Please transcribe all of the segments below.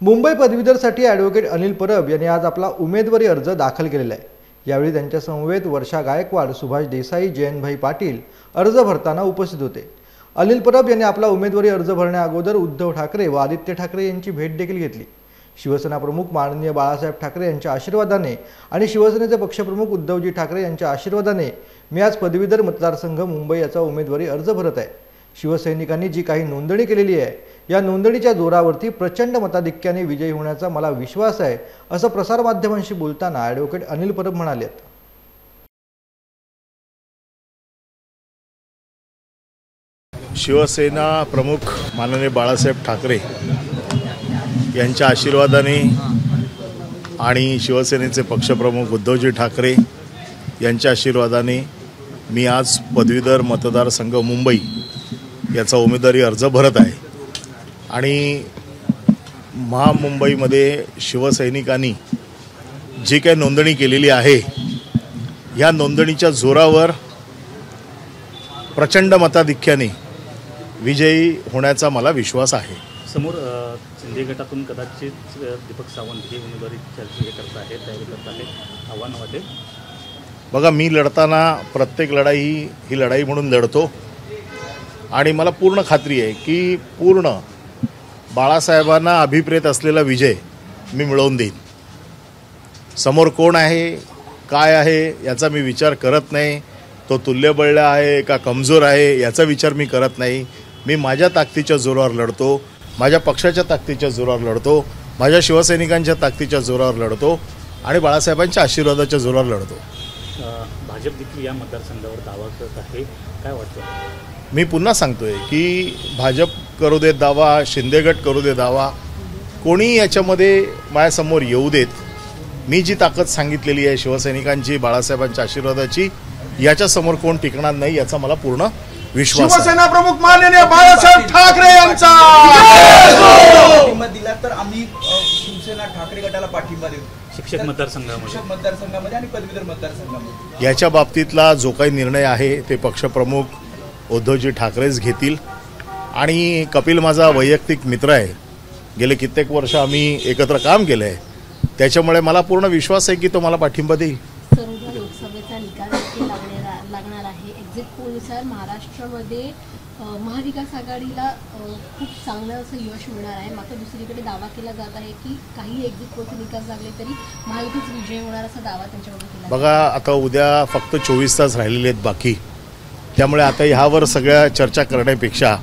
Mumbai पदवीधरसाठी advocate Anil Parab यांनी आज आपला उमेदवारी अर्ज दाखल केलेला आहे। यावेळी त्यांच्या समवेत वर्षा गायकवाड, सुभाष देसाई, जयंतभाई पाटील अर्ज भरताना उपस्थित होते। अनिल परब यांनी आपला उमेदवारी अर्ज भरण्या अगोदर उद्धव ठाकरे व आदित्य ठाकरे यांची भेट देखील घेतली। शिवसेना प्रमुख माननीय बाळासाहेब ठाकरे यांच्या आशीर्वादाने आणि शिवसेनेचे पक्षप्रमुख उद्धवजी ठाकरे यांच्या आशीर्वादाने मी आज पदवीधर मतदारसंघ मुंबई याचा उमेदवारी अर्ज भरत आहे। शिवसैनिकांनी जी काही नोंदणी केलेली आहे, या नोंदणीच्या जोरावरती प्रचंड मताधिक्याने विजयी होण्याचा मला विश्वास आहे, असं प्रसार माध्यमांशी बोलताना ॲडव्होकेट अनिल परब म्हणाले। शिवसेना प्रमुख माननीय बाळासाहेब ठाकरे यांच्या आशीर्वादाने आणि शिवसेनेचे पक्षप्रमुख उद्धवजी ठाकरे यांच्या आशीर्वादाने मी आज पदवीधर मतदारसंघ मुंबई याचा उमेदवारी अर्ज भरत आहे। आणि महामुंबईमध्ये शिवसैनिकांनी जी काही नोंदणी केलेली आहे, या नोंदणीच्या जोरावर प्रचंड मताधिक्याने विजयी होण्याचा मला विश्वास आहे। समोर शिंदे गटातून कदाचित दीपक सावंत हे उमेदवारी चर्चा करत आहेत, तयारी करत आहेत, आव्हान वाटेल। बघा, मी लढताना प्रत्येक लढाई ही लढाई म्हणून लढतो आणि मला पूर्ण खात्री आहे की पूर्ण बाळासाहेबांना अभिप्रेत असलेला विजय मी मिळवून देईन। समोर कोण आहे, काय आहे याचा मी विचार करत नाही। तो तुल्यबळ आहे का कमजोर आहे याचा विचार मी करत नाही। मी माझ्या ताकदीच्या जोरावर लढतो, माझ्या पक्षाच्या ताकदीच्या जोरावर लढतो, माझ्या शिवसैनिकांच्या ताकदीच्या जोरावर लढतो आणि बाळासाहेबांच्या आशीर्वादाच्या जोरावर लढतो। भाजप देखील या मतदारसंघावर दावा करत आहे, काय वाटतं? मी पुन्हा सांगतोय की भाजप करू देत दावा, शिंदे गट करू दे दावा, कोणी याच्यामध्ये माझ्यासमोर येऊ देत। मी जी ताकद सांगितलेली आहे शिवसैनिकांची, बाळासाहेबांच्या आशीर्वादाची, याच्यासमोर कोण टिकणार नाही याचा मला पूर्ण विश्वास आहे। शिवसेना प्रमुख माननीय बाळासाहेब ठाकरे यांचा पाठिंबा दिला तर आम्ही शिवसेना ठाकरे गटाला पाठिंबा देऊ। शिक्षक मतदारसंघामध्ये आणि पदवीधर मतदारसंघामध्ये याच्या बाबतीतला जो काही निर्णय आहे ते पक्षप्रमुख उद्धवजी ठाकरेच घेतील। आणि कपिल माझा वैयक्तिक मित्र आहे, गेले कित्येक वर्ष आम्ही एकत्र काम केलं आहे, त्याच्यामुळे मला पूर्ण विश्वास आहे की तो मला पाठिंबा देईल। लोकसभेचा निकाल लागणार आहे। एक्झिट पोलनुसार महाराष्ट्रामध्ये महाविकास आघाडीला खूप चांगलं असं यश मिळणार आहे। मात्र दुसरीकडे दावा केला जात आहे की काही एक्झिट पोलचे निकाल लागले तरी महायुतीच विजय होणार असा दावा त्यांच्याकडून केला। बघा, आता उद्या फक्त 24 तास राहिलेले आहेत बाकी, त्यामुळे आता ह्यावर सगळ्या चर्चा करण्यापेक्षा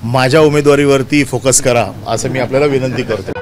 माझ्या उमेदवारीवरती फोकस करा असं मी आपल्याला विनंती करतो।